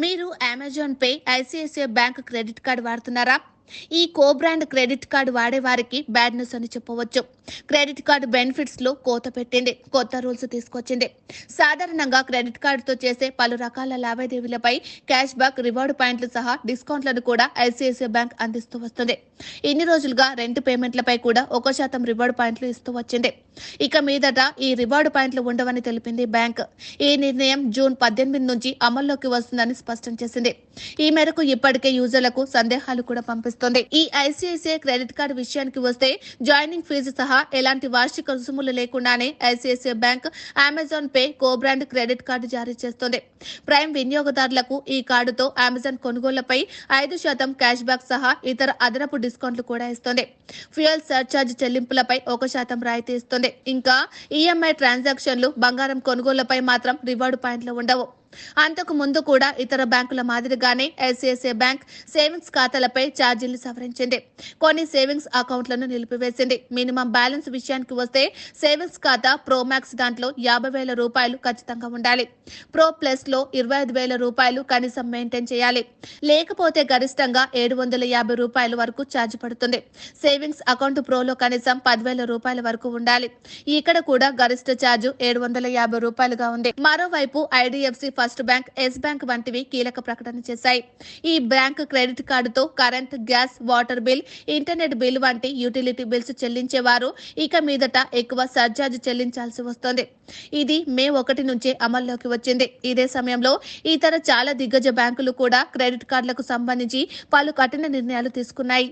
మీరు Amazon pay, ICICI bank credit card వాడుతున్నారా? ఈ కో బ్రాండ్ క్రెడిట్ కార్డు వాడే వారికి బ్యాడ్ న్యూస్ అని చెప్పవచ్చు. క్రెడిట్ కార్డు బెనిఫిట్స్ లో కోత పెట్టింది, కొత్త రూల్స్ తీసుకొచ్చింది. సాధారణంగా క్రెడిట్ కార్డుతో చేసే పలు రకాల లావాదేవీలపై క్యాష్ బ్యాక్, రివార్డు పాయింట్లు సహా డిస్కౌంట్లను కూడా ఐసిఐసిఐ బ్యాంక్ అందిస్తూ వస్తుంది. ఇన్ని రోజులుగా రెంట్ పేమెంట్లపై కూడా 1% రివార్డు పాయింట్లు ఇస్తూ వచ్చింది. ఇక మీదట ఈ రివార్డు పాయింట్లు ఉండవని తెలిపింది బ్యాంక్. ఈ నిర్ణయం జూన్ 18 నుంచి అమల్లోకి వస్తుందని స్పష్టం చేసింది. ఈ మేరకు ఇప్పటికే యూజర్లకు సందేహాలు కూడా పంపిస్తుంది. ఈ ఐసిఐసిఐ క్రెడిట్ కార్డు విషయానికి వస్తే జాయినింగ్ ఫీజు సహా ఎలాంటి వార్షిక రుసుములు లేకుండానే ఐసిఐసిఐ బ్యాంక్ అమెజాన్ పే కో బ్రాండ్ క్రెడిట్ కార్డు జారీ చేస్తుంది. ప్రైమ్ వినియోగదారులకు ఈ కార్డుతో అమెజాన్ కొనుగోళ్లపై 5% క్యాష్ బ్యాక్ సహా ఇతర అదనపు డిస్కౌంట్లు కూడా ఇస్తుంది. ఫ్యూయల్ సర్చార్జ్ చెల్లింపులపై 1% రాయితీ ఇస్తుంది. ఇంకా ఈఎంఐ ట్రాన్సాక్షన్లు, బంగారం కొనుగోళ్లపై మాత్రం రివార్డు పాయింట్లు ఉండవు. అంతకు ముందు కూడా ఇతర బ్యాంకుల మాదిరిగానే ఐసిఐసిఐ బ్యాంక్ సేవింగ్స్ ఖాతాలపై ఛార్జీలు సవరించింది. కొన్ని సేవింగ్స్ అకౌంట్లను నిలిపివేసింది. మినిమం బ్యాలెన్స్ విషయానికి వస్తే సేవింగ్స్ ఖాతా ప్రో మ్యాక్స్ దాంట్లో 50,000 రూపాయలు ఖచ్చితంగా ఉండాలి. ప్రో ప్లస్ లో 25,000 రూపాయలు కనీసం మెయింటైన్ చేయాలి. లేకపోతే గరిష్టంగా 750 రూపాయల వరకు ఛార్జ్ పడుతుంది. సేవింగ్స్ అకౌంట్ ప్రోలో కనీసం 10,000 రూపాయల వరకు ఉండాలి. ఇక్కడ కూడా గరిష్ట ఛార్జ్ 750 రూపాయలుగా ఉంది. మరోవైపు IDFC first bank, yes bank వంటివి కీలక ప్రకటన చేశాయి. ఈ బ్యాంక్ క్రెడిట్ కార్డుతో current, gas, water bill, internet bill వంటి యూటిలిటీ బిల్స్ చెల్లించేవారు ఇక మీదట ఎక్కువ సర్చార్జ్ చెల్లించాల్సి వస్తోంది. ఇది మే 1 నుంచే అమల్లోకి వచ్చింది. ఇదే సమయంలో ఇతర చాలా దిగ్గజ బ్యాంకులు కూడా క్రెడిట్ కార్డులకు సంబంధించి పలు కఠిన నిర్ణయాలు తీసుకున్నాయి.